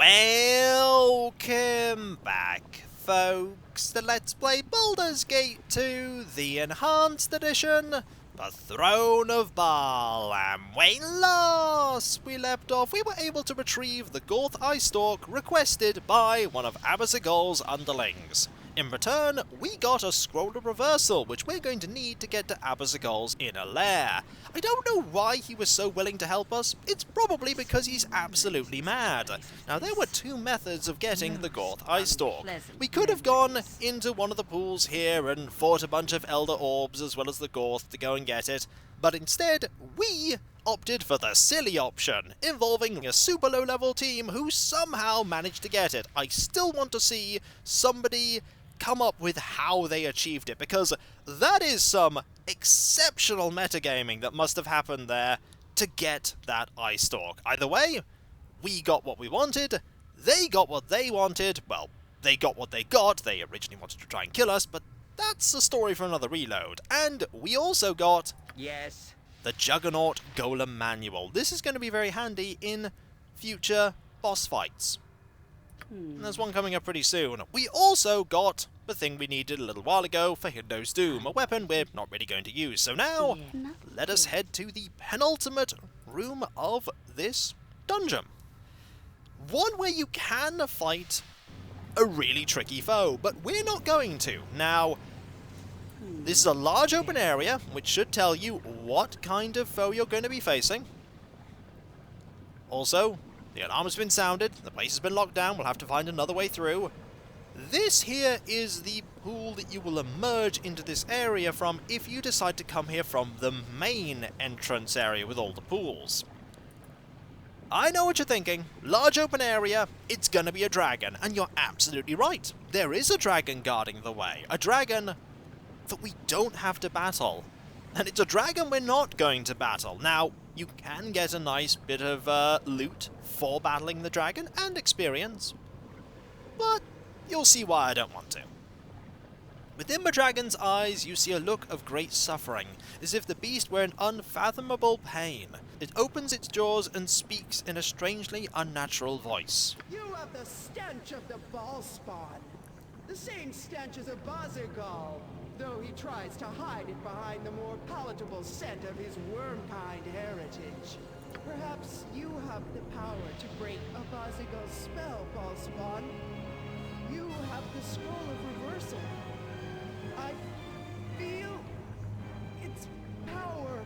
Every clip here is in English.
Welcome back, folks, to Let's Play Baldur's Gate 2, the Enhanced Edition, the Throne of Baal. And when last we left off, we were able to retrieve the Gorth Eye Stalk requested by one of Abazigal's underlings. In return, we got a Scroll of Reversal, which we're going to need to get to Abazigal's inner lair. I don't know why he was so willing to help us. It's probably because he's absolutely mad. Now, there were two methods of getting the Gorth Eye Stalk. We could have gone into one of the pools here and fought a bunch of Elder Orbs as well as the Gorth to go and get it, but instead, we opted for the silly option, involving a super low-level team who somehow managed to get it. I still want to see somebody come up with how they achieved it, because that is some exceptional metagaming that must have happened there to get that Eye Stalk. Either way, we got what we wanted, they got what they wanted. Well, they got what they got. They originally wanted to try and kill us, but that's a story for another reload. And we also got the Juggernaut Golem Manual. This is going to be very handy in future boss fights. And there's one coming up pretty soon. We also got the thing we needed a little while ago for Hindo's Doom, a weapon we're not really going to use. So now, let us head to the penultimate room of this dungeon. One where you can fight a really tricky foe, but we're not going to. Now, this is a large open area, which should tell you what kind of foe you're going to be facing. Also, the alarm has been sounded, the place has been locked down, we'll have to find another way through. This here is the pool that you will emerge into this area from if you decide to come here from the main entrance area with all the pools. I know what you're thinking. Large open area, it's gonna be a dragon, and you're absolutely right. There is a dragon guarding the way. A dragon that we don't have to battle. And it's a dragon we're not going to battle. Now, you can get a nice bit of loot for battling the dragon, and experience. But you'll see why I don't want to. Within the dragon's eyes, you see a look of great suffering, as if the beast were in unfathomable pain. It opens its jaws and speaks in a strangely unnatural voice. You have the stench of the bhaalspawn. The same stench as Abazigal, though he tries to hide it behind the more palatable scent of his worm-kind heritage. Perhaps you have the power to break Abazigal's spell, bhaalspawn. You have the Scroll of Reversal. I feel its power.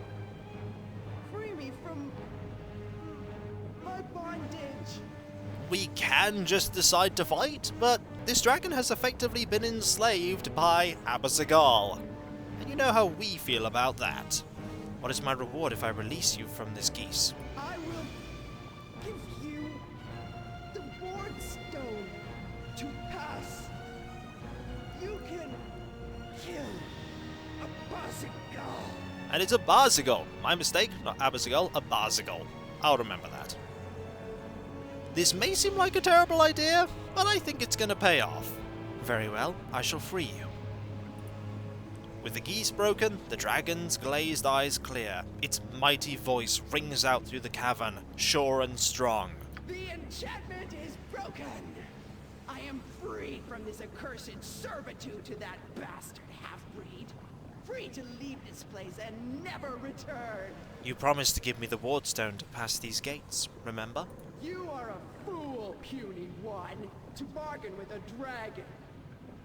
Free me from my bondage. We can just decide to fight, but this dragon has effectively been enslaved by Abazigal. And you know how we feel about that. What is my reward if I release you from this geese? I will give you the ward stone to pass. You can kill Abazigal. And it's Abazigal. My mistake, not Abazigal, Abazigal. I'll remember that. This may seem like a terrible idea, but I think it's gonna pay off. Very well, I shall free you. With the geese broken, the dragon's glazed eyes clear. Its mighty voice rings out through the cavern, sure and strong. The enchantment is broken. I am freed from this accursed servitude to that bastard half-breed. Free to leave this place and never return. You promised to give me the ward stone to pass these gates, remember? You are a fool, puny one, to bargain with a dragon.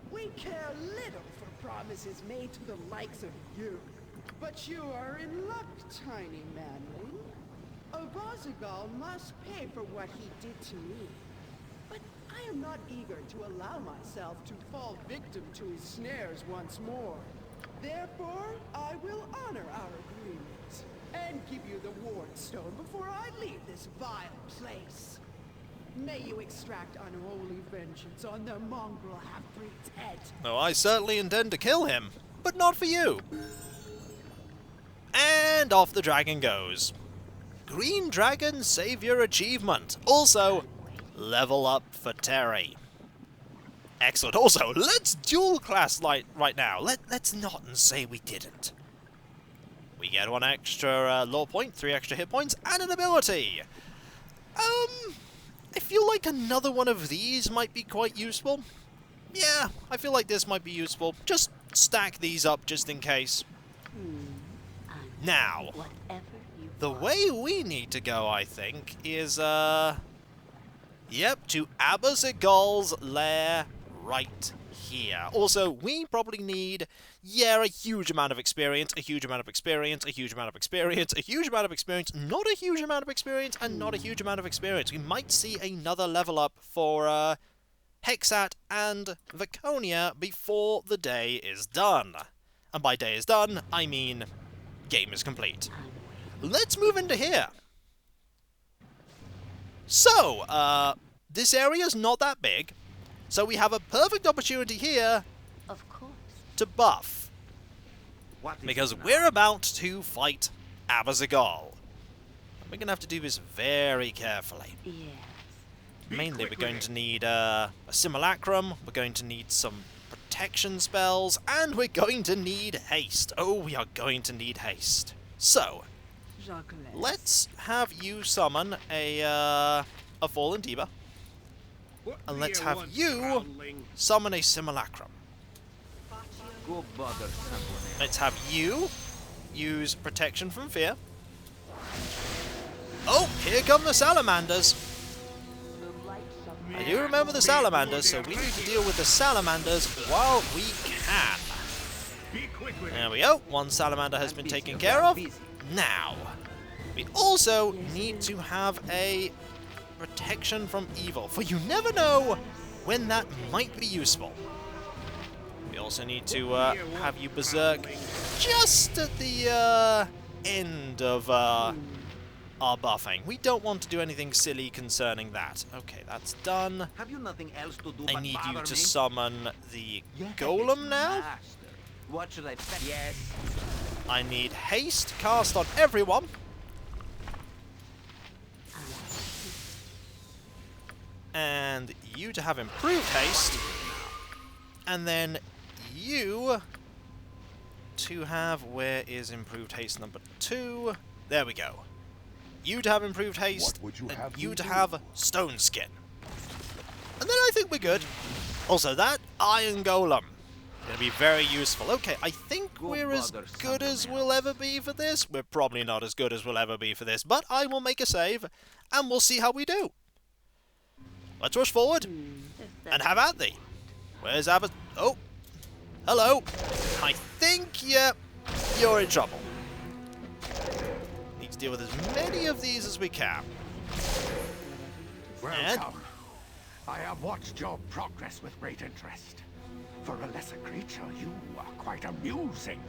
We care little for promises made to the likes of you. But you are in luck, tiny manling. Abazigal must pay for what he did to me. But I am not eager to allow myself to fall victim to his snares once more. Therefore, I will honor our agreement and give you the ward stone before I leave this vile place. May you extract unholy vengeance on the mongrel half-breed's head. Oh, I certainly intend to kill him, but not for you. And off the dragon goes. Green Dragon Savior Achievement. Also, level up for Terry. Excellent. Also, let's dual class right now. Let's not say we didn't. We get 1 extra lore point, 3 extra hit points, and an ability. I feel like another one of these might be quite useful. Yeah, I feel like this might be useful. Just stack these up just in case. Now, the way we need to go, I think, is, yep, to Abazigal's lair right here. Also, we probably need, yeah, a huge amount of experience, a huge amount of experience, a huge amount of experience, a huge amount of experience, not a huge amount of experience, and not a huge amount of experience. We might see another level up for, Hexat and Draconia before the day is done. And by day is done, I mean game is complete. Let's move into here. So, this area's not that big, so we have a perfect opportunity here to buff. Because we're about to fight Abazigal. We're going to have to do this very carefully. Mainly, we're going to need a simulacrum, we're going to need some protection spells, and we're going to need haste. Oh, we are going to need haste. So, let's have you summon a fallen diva, and let's have you summon a simulacrum. Let's have you use protection from fear. Oh, here come the salamanders. I do remember the salamanders, so we need to deal with the salamanders while we can. There we go. One salamander has been taken care of. Now, we also need to have a protection from evil, for you never know when that might be useful. We also need to have you berserk just at the end of our buffing. We don't want to do anything silly concerning that. Okay, that's done. Have you nothing else to do I but need you bother to me? summon the golem now. What should I say? Yes. I need haste cast on everyone. And you to have improved haste. And then you to have, where is improved haste number 2? There we go. You to have improved haste, and you to have stone skin. And then I think we're good. Also, that iron golem gonna be very useful. Okay, I think we're as good as we'll ever be for this. We're probably not as good as we'll ever be for this, but I will make a save, and we'll see how we do. Let's rush forward, and have at thee. Where's Abbott? Oh, hello. I think, yeah, you're in trouble. Need to deal with as many of these as we can. Welcome. I have watched your progress with great interest. For a lesser creature, you are quite amusing.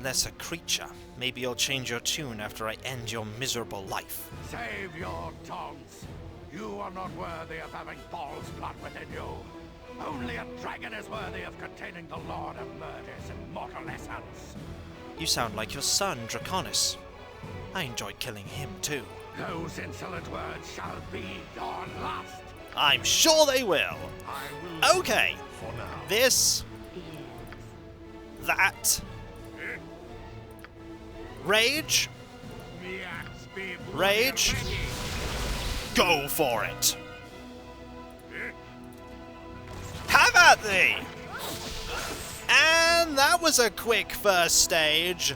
Lesser creature. Maybe you'll change your tune after I end your miserable life. Save your tongues. You are not worthy of having Bhaal's blood within you. Only a dragon is worthy of containing the Lord of Murder's immortal essence. You sound like your son, Draconis. I enjoyed killing him too. Those insolent words shall be your last. I'm sure they will. I will Okay. for now. This. That. Rage. Rage. Go for it. Have at thee! And that was a quick first stage.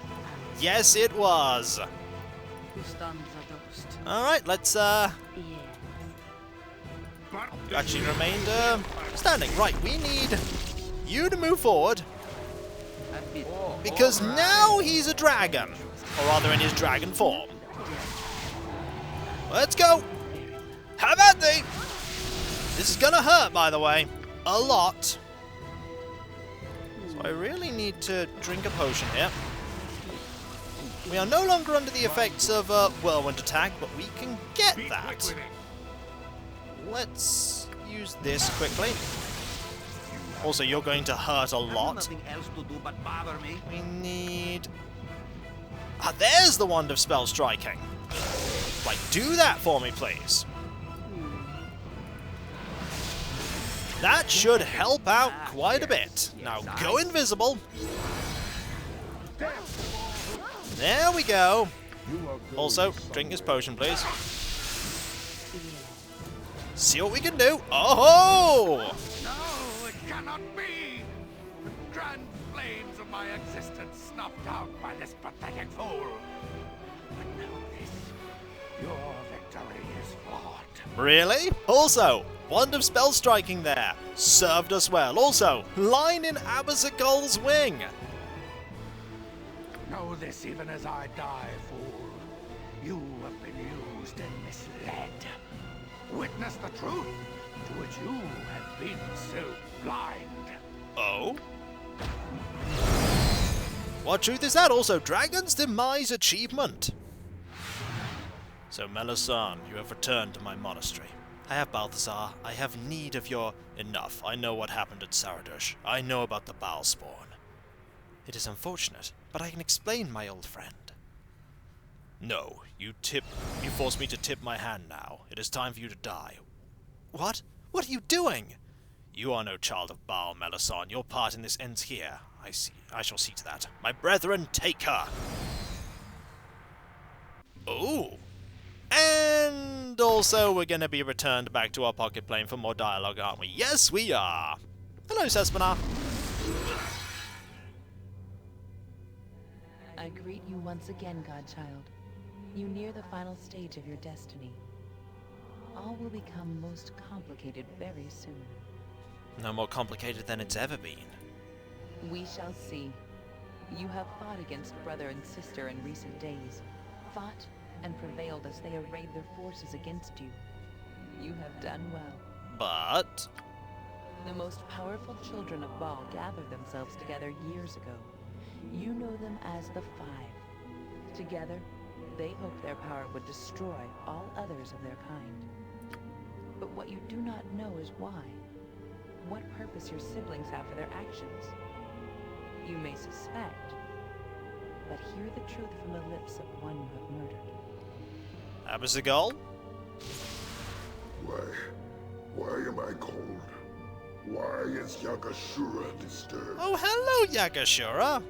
Yes, it was. Alright, let's, actually remained, standing. Right, we need you to move forward. Because now he's a dragon. Or rather in his dragon form. Let's go. Have at thee! This is gonna hurt, by the way. A lot. So I really need to drink a potion here. We are no longer under the effects of whirlwind attack, but we can get that. Let's use this quickly. Also, you're going to hurt a lot. Nothing else to do but bother me. We need... Ah, there's the wand of spell striking. Right, do that for me, please. That should help out quite a bit. Now, go invisible. There we go. Also, drink this potion, please. See what we can do. Oh! No, it cannot be! The grand flames of my existence snuffed out by this pathetic fool. But know this, your victory is flawed. Really? Also, wand of spell striking there. Served us well. Also, line in Abazigal's wing. Know this even as I die, fool. You have been used and misled. Witness the truth to which you have been so blind. Oh? What truth is that? Also, Dragon's Demise achievement. So, Melisande, you have returned to my monastery. I have Balthazar. I have need of your... Enough. I know what happened at Saradush. I know about the bhaalspawn. It is unfortunate, but I can explain, my old friend. No, you force me to tip my hand now. It is time for you to die. What? What are you doing? You are no child of Baal, Melisande. Your part in this ends here. I see. I shall see to that. My brethren, take her! Oh! And also, we're going to be returned back to our pocket plane for more dialogue, aren't we? Yes, we are! Hello, Cespina. I greet you once again, Godchild. You near the final stage of your destiny. All will become most complicated very soon. No more complicated than it's ever been. We shall see. You have fought against brother and sister in recent days. Fought and prevailed as they arrayed their forces against you. You have done well. But... The most powerful children of Baal gathered themselves together years ago. You know them as the Five. Together, they hoped their power would destroy all others of their kind. But what you do not know is why. What purpose your siblings have for their actions. You may suspect, but hear the truth from the lips of one you have murdered. Abazigal? Why am I cold? Why is Yagashura disturbed? Oh, hello, Yagashura!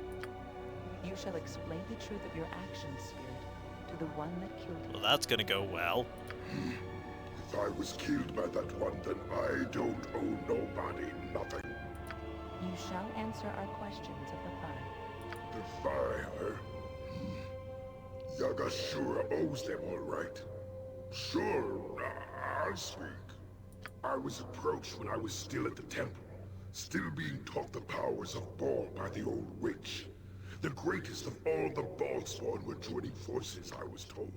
You shall explain the truth of your actions, Spirit, to the one that killed you. Well, that's gonna go well. If I was killed by that one, then I don't owe nobody nothing. You shall answer our questions of the Five. The fire? Yagashura owes them all right. Sure, I'll speak. I was approached when I was still at the temple, still being taught the powers of Baal by the old witch. The greatest of all the bhaalspawn were joining forces, I was told.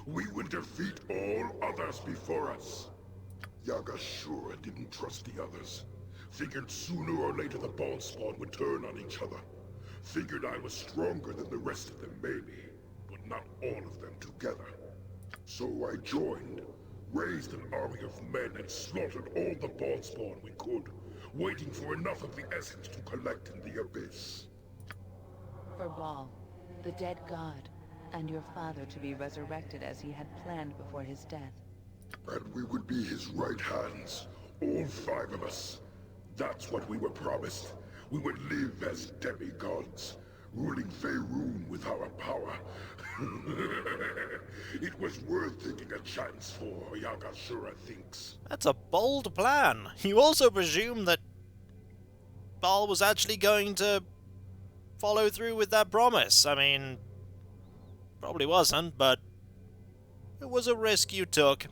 We will defeat all others before us. Yagashura didn't trust the others. Figured sooner or later the bhaalspawn would turn on each other. Figured I was stronger than the rest of them maybe, but not all of them together. So I joined, raised an army of men and slaughtered all the bhaalspawn we could, waiting for enough of the essence to collect in the abyss. For Baal, the dead god, and your father to be resurrected as he had planned before his death. And we would be his right hands, all 5 of us. That's what we were promised. We would live as demigods, ruling Faerun with our power. It was worth taking a chance for, Yagashura thinks. That's a bold plan. You also presume that Baal was actually going to follow through with that promise. I mean, probably wasn't, but it was a risk you took.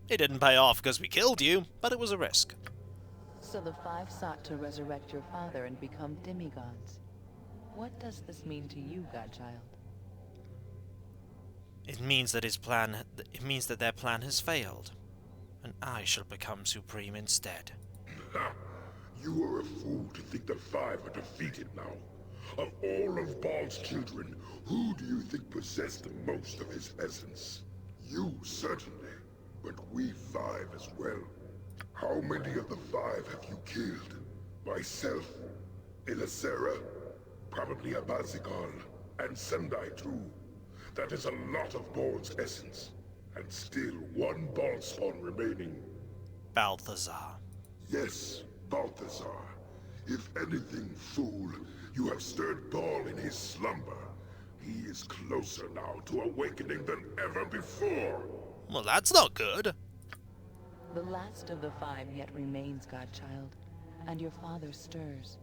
It didn't pay off because we killed you, but it was a risk. So the 5 sought to resurrect your father and become demigods. What does this mean to you, Godchild? It means that their plan has failed, and I shall become supreme instead. Ha! You are a fool to think the 5 are defeated now. Of all of Baal's children, who do you think possessed the most of his essence? You, certainly, but we 5 as well. How many of the 5 have you killed? Myself, Elisera, probably Abazigal, and Sendai too. That is a lot of Baal's essence, and still 1 bhaalspawn remaining. Balthazar. Yes, Balthazar. If anything, fool, you have stirred Baal in his slumber. He is closer now to awakening than ever before. Well, that's not good. The last of the 5 yet remains, godchild, and your father stirs.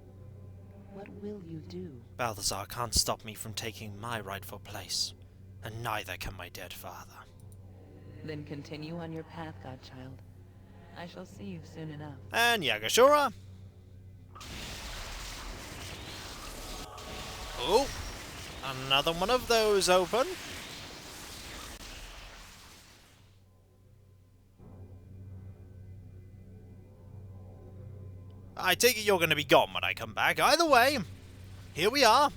What will you do? Balthazar can't stop me from taking my rightful place, and neither can my dead father. Then continue on your path, godchild. I shall see you soon enough. And Yagashura. Oh, another one of those open. I take it you're going to be gone when I come back. Either way, here we are.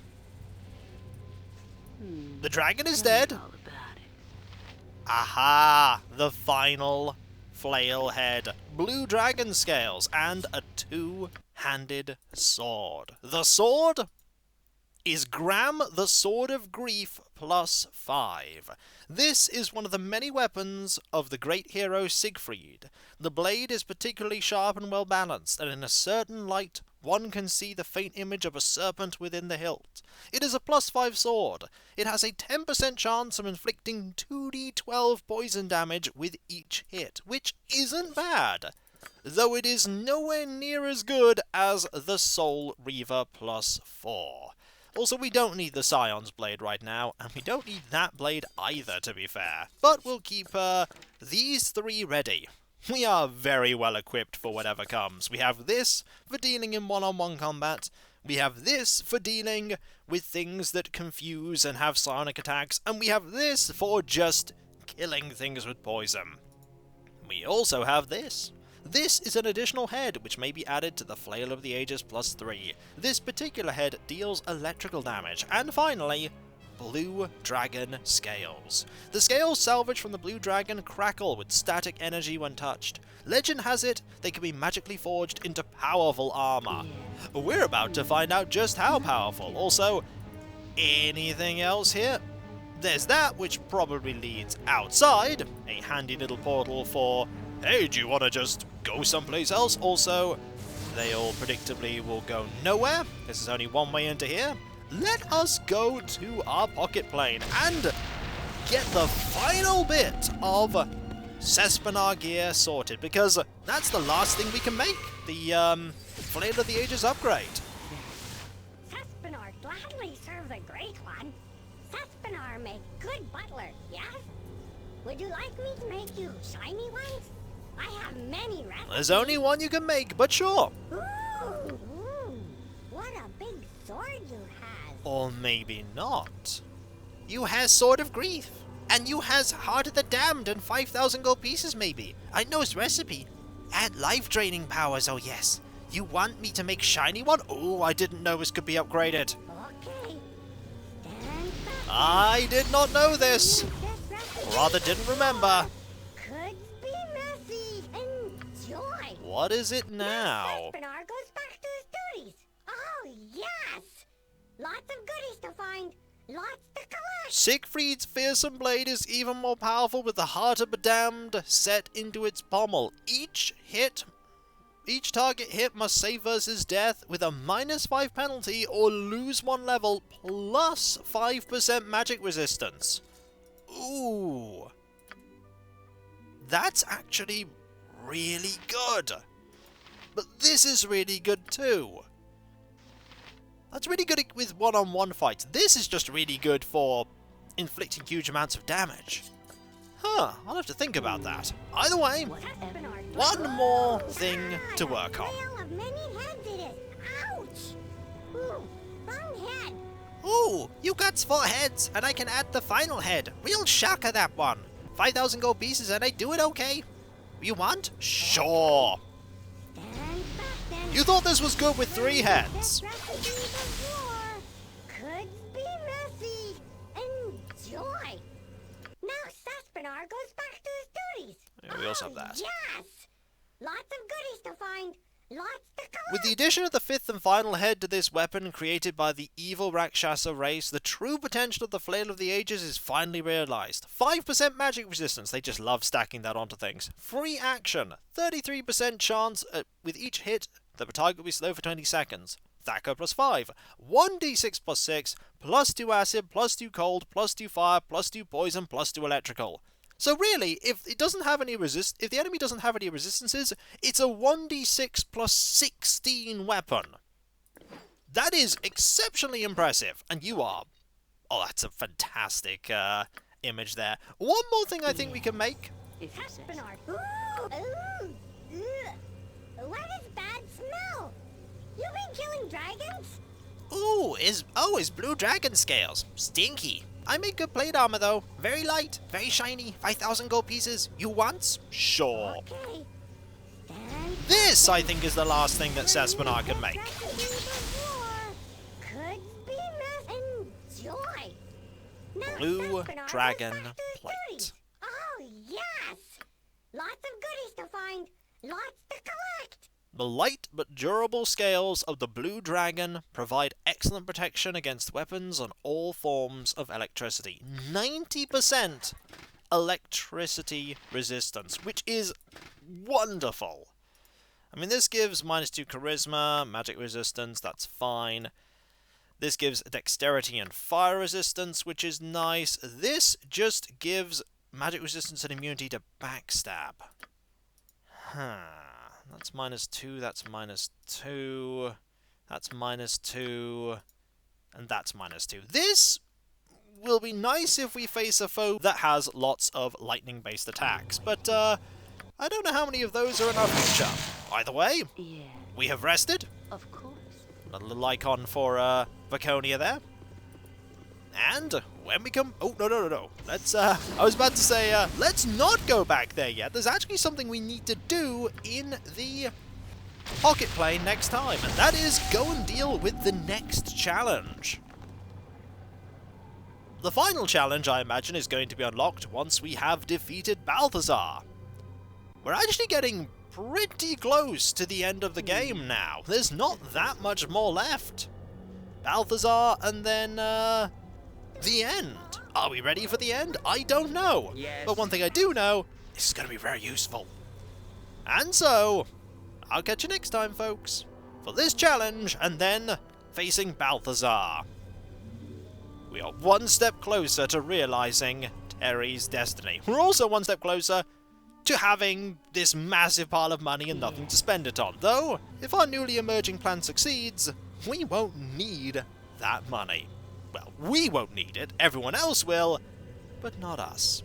The dragon is dead. All about it. Aha! The final flail head. Blue dragon scales and a 2-handed sword. The sword is Gram, the Sword of Grief, plus 5. This is one of the many weapons of the great hero Siegfried. The blade is particularly sharp and well balanced, and in a certain light one can see the faint image of a serpent within the hilt. It is a plus 5 sword. It has a 10% chance of inflicting 2d12 poison damage with each hit, which isn't bad, though it is nowhere near as good as the Soul Reaver plus 4. Also, we don't need the Scion's blade right now, and we don't need that blade either, to be fair. But we'll keep these 3 ready. We are very well equipped for whatever comes. We have this for dealing in one-on-one combat. We have this for dealing with things that confuse and have psionic attacks. And we have this for just killing things with poison. We also have this. This is an additional head, which may be added to the Flail of the Ages plus 3. This particular head deals electrical damage. And finally, Blue Dragon Scales. The scales salvaged from the Blue Dragon crackle with static energy when touched. Legend has it they can be magically forged into powerful armor. We're about to find out just how powerful. Also, anything else here? There's that, which probably leads outside. A handy little portal for, hey, do you want to just go someplace else? Also, they all predictably will go nowhere. This is only one way into here. Let us go to our pocket plane and get the final bit of Sespinar gear sorted, because that's the last thing we can make, the Flail of the Ages upgrade. Sespinar gladly serves a great one. Sespinar make good butler, yes? Would you like me to make you shiny ones? I have many recipes. There's only one you can make, but sure. Ooh, what a big sword you have. Or maybe not. You has Sword of Grief, and you has Heart of the Damned and 5,000 gold pieces maybe. I know his recipe. Add life draining powers, oh yes. You want me to make shiny one? Oh, I didn't know this could be upgraded. Okay. Stand back. I did not know this. This recipe Or rather, didn't remember. could be messy. Enjoy. What is it now? Sespinar goes back to his duties. Oh, yes. Lots of goodies to find. Lots to collect. Siegfried's fearsome blade is even more powerful with the Heart of the Damned set into its pommel. Each target hit must save versus death with a -5 penalty or lose 1 level plus 5% magic resistance. Ooh. That's actually really good. But this is really good too. That's really good with one-on-one fights. This is just really good for inflicting huge amounts of damage. Huh, I'll have to think about that. Either way, Sespinar one more thing to work on. Flail of many heads it is. Ouch. Ooh, wrong head. Ooh, you got 4 heads, and I can add the final head. Real shocker, that one. 5,000 gold pieces, and I do it okay. You want? Sure. Stand back then. You thought this was good with 3 heads. This recipe of war could be messy. Enjoy. Now Sespinar goes back to his duties. Yeah, we also have that. Yes. Lots of goodies to find. Lots to collect. With the addition of the 5th and final head to this weapon created by the evil Rakshasa race, the true potential of the Flail of the Ages is finally realized. 5% magic resistance, they just love stacking that onto things. Free action, 33% chance with each hit, the target will be slow for 20 seconds. Thacker plus 5, 1d6 plus 6, plus 2 acid, plus 2 cold, plus 2 fire, plus 2 poison, plus 2 electrical. So really, if it doesn't have any if the enemy doesn't have any resistances, it's a 1d6 plus 16 weapon. That is exceptionally impressive, and you are... Oh, that's a fantastic image there. One more thing I think we can make. Haspinard. Ooh, ooh, ugh. What is bad smell? You been killing dragons? Ooh, his blue dragon scales. Stinky. I make good plate armor though. Very light, very shiny, 5,000 gold pieces. You want? Sure. Okay. This, I think, is the last thing that Saspinard can make. Could be enjoy. Now, Blue Saspinard, dragon what's back to plate. goodies? Oh, yes. Lots of goodies to find. Lots to collect. The light but durable scales of the blue dragon provide excellent protection against weapons and all forms of electricity. 90% electricity resistance, which is wonderful. I mean, this gives -2 charisma, magic resistance, that's fine. This gives dexterity and fire resistance, which is nice. This just gives magic resistance and immunity to backstab. That's -2, that's -2, that's -2, and that's -2. This will be nice if we face a foe that has lots of lightning-based attacks, but I don't know how many of those are in our future. Either way, Yeah, we have rested. of course. A little icon for Draconia there. And when we come... Oh, no. Let's, I was about to say, let's not go back there yet. There's actually something we need to do in the pocket plane next time, and that is go and deal with the next challenge. The final challenge, I imagine, is going to be unlocked once we have defeated Balthazar. We're actually getting pretty close to the end of the game now. There's not that much more left. Balthazar, and then, the end. Are we ready for the end? I don't know. Yes. But one thing I do know, this is going to be very useful. And so, I'll catch you next time, folks, for this challenge, and then facing Balthazar. We are one step closer to realizing Terry's destiny. We're also one step closer to having this massive pile of money and nothing to spend it on. Though, if our newly emerging plan succeeds, we won't need that money. Well, we won't need it, everyone else will, but not us.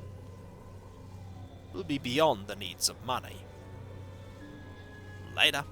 We'll be beyond the needs of money. Later.